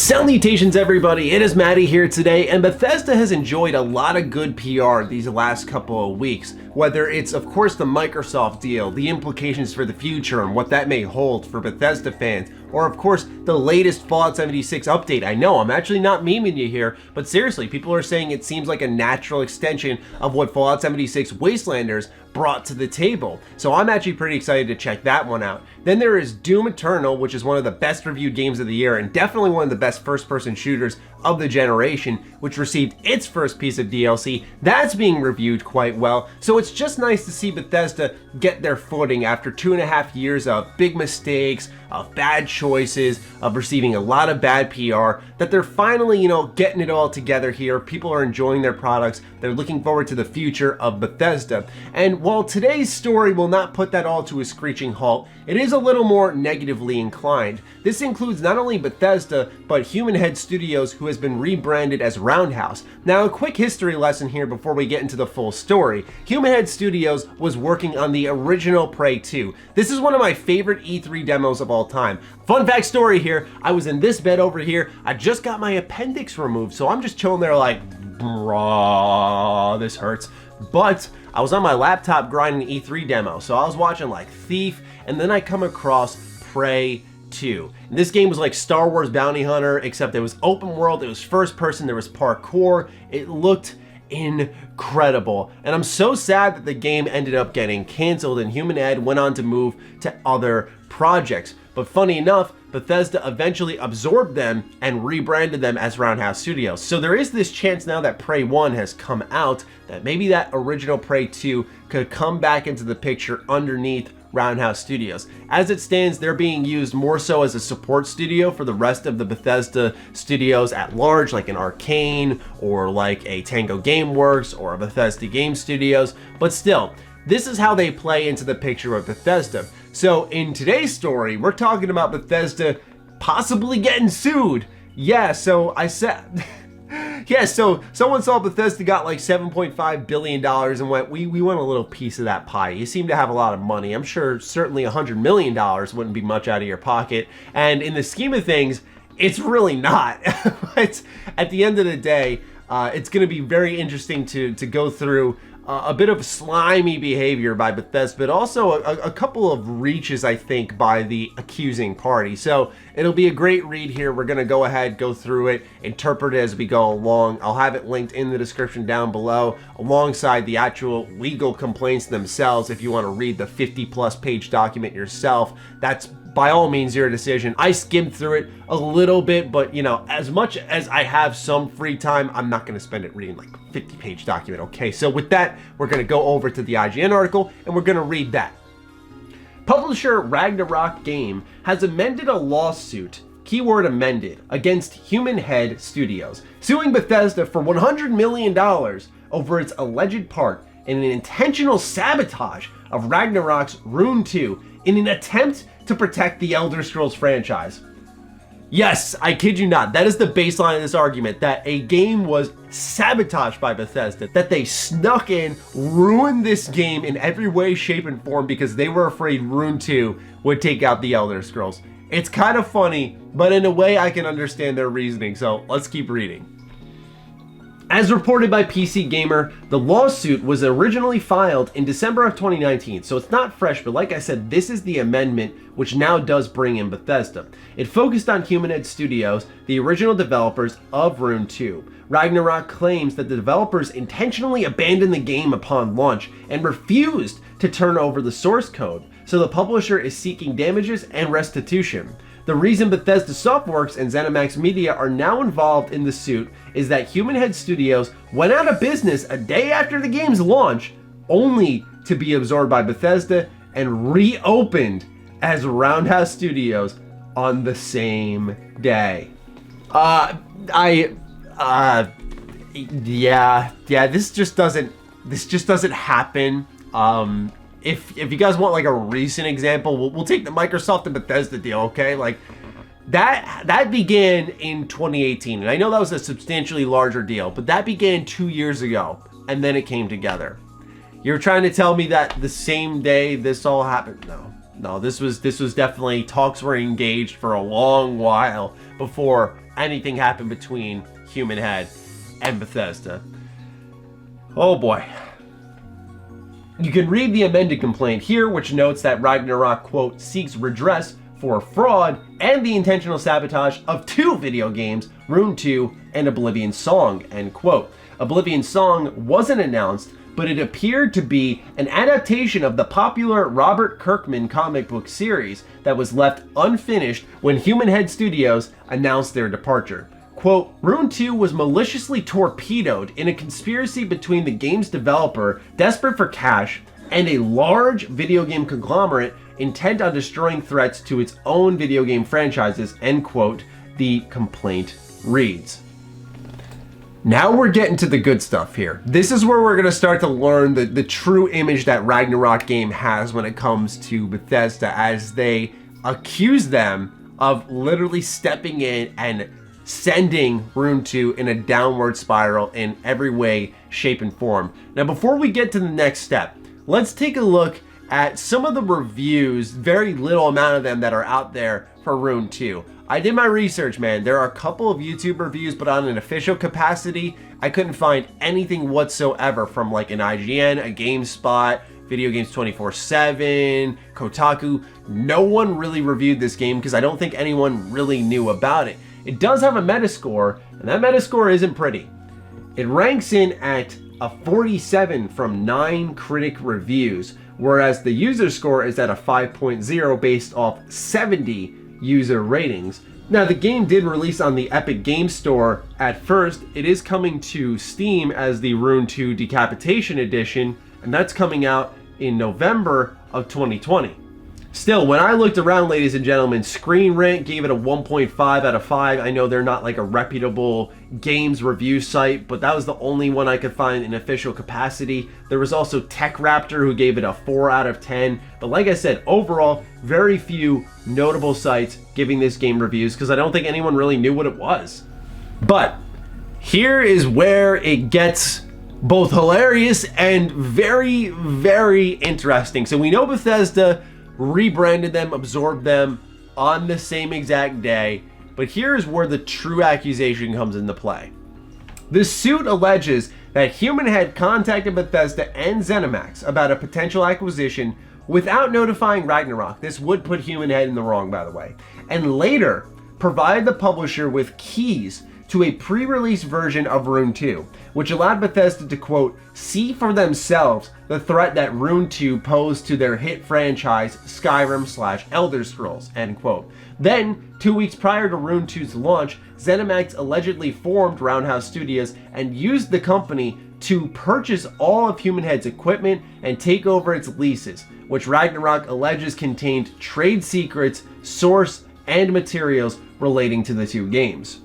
Salutations everybody, it is Matty here today, and Bethesda has enjoyed a lot of good PR these last couple of weeks. Whether it's of course the Microsoft deal, the implications for the future and what that may hold for Bethesda fans, or of course the latest Fallout 76 update. I know, I'm actually not memeing you here, but seriously, people are saying it seems like a natural extension of what Fallout 76 Wastelanders brought to the table. So I'm actually pretty excited to check that one out. Then there is Doom Eternal, which is one of the best reviewed games of the year and definitely one of the best first-person shooters of the generation, which received its first piece of DLC. That's being reviewed quite well. So it's just nice to see Bethesda get their footing after 2.5 years of big mistakes, of bad choices, of receiving a lot of bad PR, that they're finally, getting it all together here. People are enjoying their products. They're looking forward to the future of Bethesda. And while today's story will not put that all to a screeching halt, it is a little more negatively inclined. This includes not only Bethesda, but Human Head Studios, who has been rebranded as Roundhouse. Now, a quick history lesson here before we get into the full story. Human Head Studios was working on the original Prey 2. This is one of my favorite E3 demos of all time. Fun fact story here, I was in this bed over here, I just got my appendix removed, so I'm just chilling there like, bruh, this hurts. But I was on my laptop grinding the E3 demo, so I was watching like Thief, and then I come across Prey 2. And this game was like Star Wars Bounty Hunter, except it was open world, it was first person, there was parkour, it looked incredible. And I'm so sad that the game ended up getting canceled and Human Ed went on to move to other projects. But funny enough, Bethesda eventually absorbed them and rebranded them as Roundhouse Studios. So there is this chance now that Prey 1 has come out that maybe that original Prey 2 could come back into the picture underneath Roundhouse Studios. As it stands, they're being used more so as a support studio for the rest of the Bethesda studios at large, like an Arcane or like a Tango Gameworks or a Bethesda Game Studios. But still, this is how they play into the picture of Bethesda. So in today's story, we're talking about Bethesda possibly getting sued. Yeah, so I said... Yeah, so someone saw Bethesda got like $7.5 billion and went, we want a little piece of that pie. You seem to have a lot of money. I'm sure certainly $100 million wouldn't be much out of your pocket. And in the scheme of things, it's really not. But at the end of the day, it's going to be very interesting to go through a bit of slimy behavior by Bethesda, but also a couple of reaches, I think, by the accusing party. So it'll be a great read here. We're going to go ahead, go through it, interpret it as we go along. I'll have it linked in the description down below, alongside the actual legal complaints themselves. If you want to read the 50+ page document yourself, that's by all means your decision. I skimmed through it a little bit, but as much as I have some free time, I'm not going to spend it reading like a 50-page document. Okay, so with that, we're going to go over to the IGN article and we're going to read that. Publisher Ragnarok Game has amended a lawsuit, keyword amended, against Human Head Studios, suing Bethesda for $100 million over its alleged part in an intentional sabotage of Ragnarok's Rune II in an attempt to protect the Elder Scrolls franchise. Yes, I kid you not, that is the baseline of this argument, that a game was sabotaged by Bethesda, that they snuck in, ruined this game in every way, shape, and form because they were afraid Rune II would take out the Elder Scrolls. It's kind of funny, but in a way I can understand their reasoning, so let's keep reading. As reported by PC Gamer, the lawsuit was originally filed in December of 2019, so it's not fresh, but like I said, this is the amendment which now does bring in Bethesda. It focused on Human Head Studios, the original developers of Rune II. Ragnarok claims that the developers intentionally abandoned the game upon launch and refused to turn over the source code, so the publisher is seeking damages and restitution. The reason Bethesda Softworks and ZeniMax Media are now involved in the suit is that Human Head Studios went out of business a day after the game's launch, only to be absorbed by Bethesda and reopened as Roundhouse Studios on the same day. This just doesn't happen. If you guys want like a recent example, we'll take the Microsoft and Bethesda deal, okay? Like that began in 2018, and I know that was a substantially larger deal, but that began 2 years ago, and then it came together. You're trying to tell me that the same day this all happened? No, this was definitely, talks were engaged for a long while before anything happened between Human Head and Bethesda. Oh boy. You can read the amended complaint here, which notes that Ragnarok, quote, seeks redress for fraud and the intentional sabotage of 2 video games, Rune II and Oblivion Song, end quote. Oblivion Song wasn't announced, but it appeared to be an adaptation of the popular Robert Kirkman comic book series that was left unfinished when Human Head Studios announced their departure. Quote, Rune II was maliciously torpedoed in a conspiracy between the game's developer, desperate for cash, and a large video game conglomerate intent on destroying threats to its own video game franchises, end quote, the complaint reads. Now we're getting to the good stuff here. This is where we're going to start to learn the true image that Ragnarok game has when it comes to Bethesda, as they accuse them of literally stepping in and sending Rune II in a downward spiral in every way, shape, and form. Now, before we get to the next step, let's take a look at some of the reviews, very little amount of them that are out there for Rune II. I did my research, man. There are a couple of YouTube reviews, but on an official capacity, I couldn't find anything whatsoever from like an IGN, a GameSpot, Video Games 24/7, Kotaku. No one really reviewed this game because I don't think anyone really knew about it. It does have a Metascore, and that Metascore isn't pretty. It ranks in at a 47 from 9 critic reviews, whereas the user score is at a 5.0 based off 70 user ratings. Now, the game did release on the Epic Games Store at first. It is coming to Steam as the Rune II Decapitation Edition, and that's coming out in November of 2020. Still, when I looked around, ladies and gentlemen, Screen Rant gave it a 1.5 out of 5. I know they're not like a reputable games review site, but that was the only one I could find in official capacity. There was also Tech Raptor, who gave it a 4 out of 10. But like I said, overall, very few notable sites giving this game reviews because I don't think anyone really knew what it was. But here is where it gets both hilarious and very, very interesting. So we know Bethesda rebranded them, absorbed them on the same exact day, but here's where the true accusation comes into play. The suit alleges that Human Head contacted Bethesda and ZeniMax about a potential acquisition without notifying Ragnarok. This would put Human Head in the wrong, by the way, and later provided the publisher with keys to a pre-release version of Rune II, which allowed Bethesda to, quote, see for themselves the threat that Rune II posed to their hit franchise Skyrim/Elder Scrolls, end quote. Then, 2 weeks prior to Rune II's launch, ZeniMax allegedly formed Roundhouse Studios and used the company to purchase all of Human Head's equipment and take over its leases, which Ragnarok alleges contained trade secrets, source, and materials relating to the 2 games.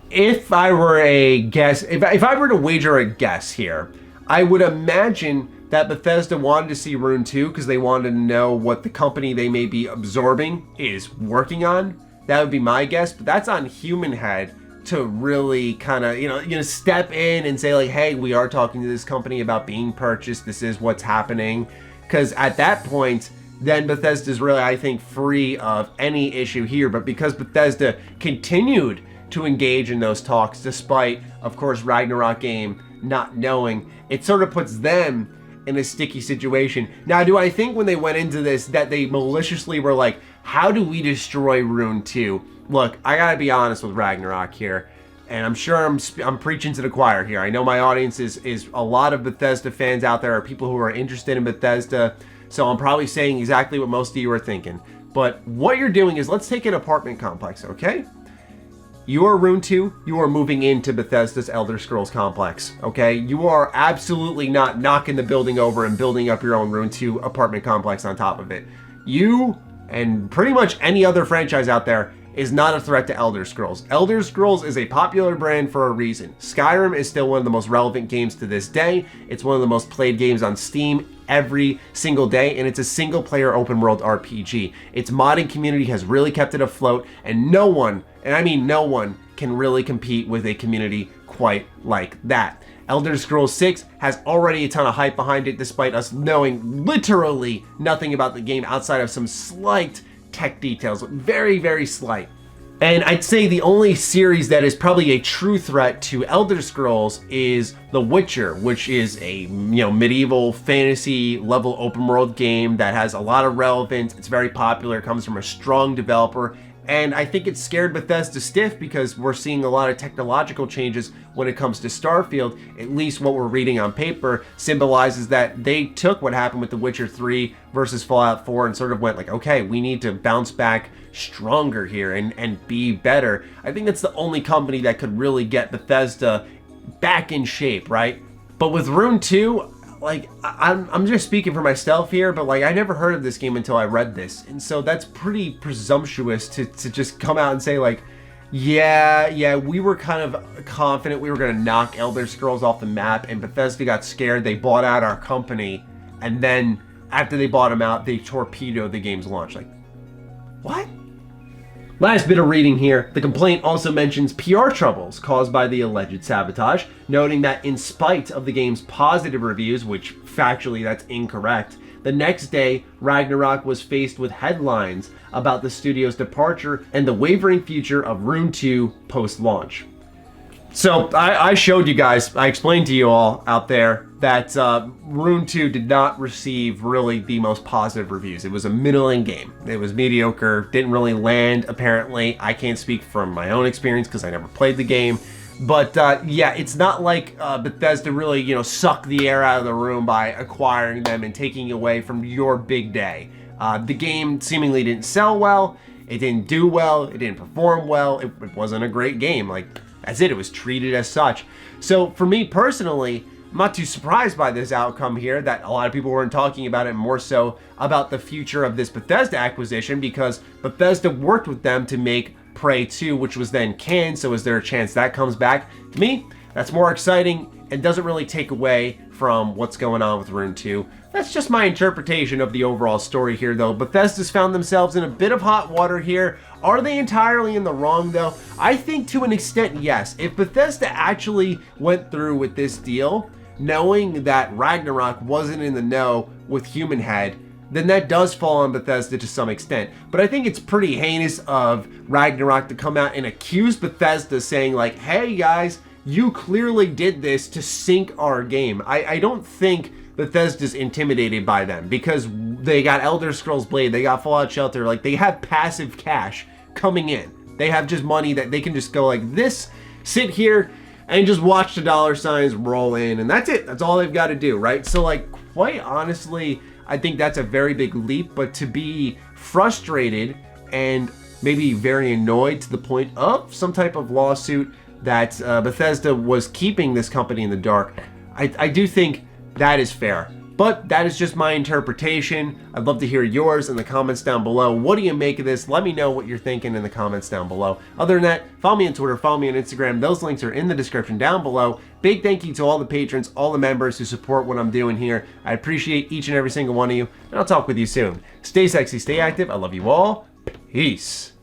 If I were a guess, if I were to wager a guess here, I would imagine that Bethesda wanted to see Rune II because they wanted to know what the company they may be absorbing is working on. That would be my guess, but that's on Human Head to really kind of, you know, step in and say like, hey, we are talking to this company about being purchased. This is what's happening. Because at that point, then Bethesda's really, I think, free of any issue here. But because Bethesda continued to engage in those talks, despite, of course, Ragnarok game not knowing, it sort of puts them in a sticky situation. Now, do I think when they went into this that they maliciously were like, how do we destroy Rune II? Look, I gotta be honest with Ragnarok here, and I'm sure I'm preaching to the choir here. I know my audience is a lot of Bethesda fans out there, or people who are interested in Bethesda, so I'm probably saying exactly what most of you are thinking. But what you're doing is, let's take an apartment complex, okay? You are Rune II, you are moving into Bethesda's Elder Scrolls complex, okay? You are absolutely not knocking the building over and building up your own Rune II apartment complex on top of it. You, and pretty much any other franchise out there, is not a threat to Elder Scrolls. Elder Scrolls is a popular brand for a reason. Skyrim is still one of the most relevant games to this day. It's one of the most played games on Steam every single day, and it's a single-player open-world RPG. Its modding community has really kept it afloat, and no one, and I mean no one, can really compete with a community quite like that. Elder Scrolls 6 has already a ton of hype behind it, despite us knowing literally nothing about the game outside of some slight tech details, very, very slight. And I'd say the only series that is probably a true threat to Elder Scrolls is The Witcher, which is a medieval fantasy level open world game that has a lot of relevance. It's very popular, it comes from a strong developer, and I think it scared Bethesda stiff because we're seeing a lot of technological changes when it comes to Starfield. At least what we're reading on paper symbolizes that they took what happened with The Witcher 3 versus Fallout 4 and sort of went like, okay, we need to bounce back stronger here and be better. I think that's the only company that could really get Bethesda back in shape, right? But with Rune 2, like, I'm just speaking for myself here, but like, I never heard of this game until I read this. And so that's pretty presumptuous to just come out and say like, yeah, we were kind of confident we were going to knock Elder Scrolls off the map, and Bethesda got scared, they bought out our company, and then after they bought them out, they torpedoed the game's launch. Like, what? Last bit of reading here, the complaint also mentions PR troubles caused by the alleged sabotage, noting that in spite of the game's positive reviews, which factually that's incorrect, the next day Ragnarok was faced with headlines about the studio's departure and the wavering future of Rune II post-launch. So I showed you guys, I explained to you all out there that Rune II did not receive really the most positive reviews. It was a middling game. It was mediocre, didn't really land apparently. I can't speak from my own experience because I never played the game. But yeah, it's not like Bethesda really, sucked the air out of the room by acquiring them and taking away from your big day. The game seemingly didn't sell well, it didn't do well, it didn't perform well, it wasn't a great game. Like, that's it, it was treated as such. So for me personally, I'm not too surprised by this outcome here, that a lot of people weren't talking about it, more so about the future of this Bethesda acquisition, because Bethesda worked with them to make Prey 2, which was then canned, so is there a chance that comes back? To me, that's more exciting and doesn't really take away from what's going on with Rune 2. That's just my interpretation of the overall story here, though. Bethesda's found themselves in a bit of hot water here. Are they entirely in the wrong, though? I think to an extent, yes. If Bethesda actually went through with this deal, knowing that Ragnarok wasn't in the know with Human Head, then that does fall on Bethesda to some extent. But I think it's pretty heinous of Ragnarok to come out and accuse Bethesda, saying like, hey guys, you clearly did this to sink our game. I don't think Bethesda's intimidated by them, because they got Elder Scrolls Blade, they got Fallout Shelter, like they have passive cash coming in. They have just money that they can just go like this, sit here and just watch the dollar signs roll in, and that's it. That's all they've got to do, right? So like, quite honestly, I think that's a very big leap, but to be frustrated and maybe very annoyed to the point of some type of lawsuit that Bethesda was keeping this company in the dark, I do think that is fair. But that is just my interpretation. I'd love to hear yours in the comments down below. What do you make of this? Let me know what you're thinking in the comments down below. Other than that, follow me on Twitter, follow me on Instagram. Those links are in the description down below. Big thank you to all the patrons, all the members who support what I'm doing here. I appreciate each and every single one of you, and I'll talk with you soon. Stay sexy, stay active. I love you all. Peace.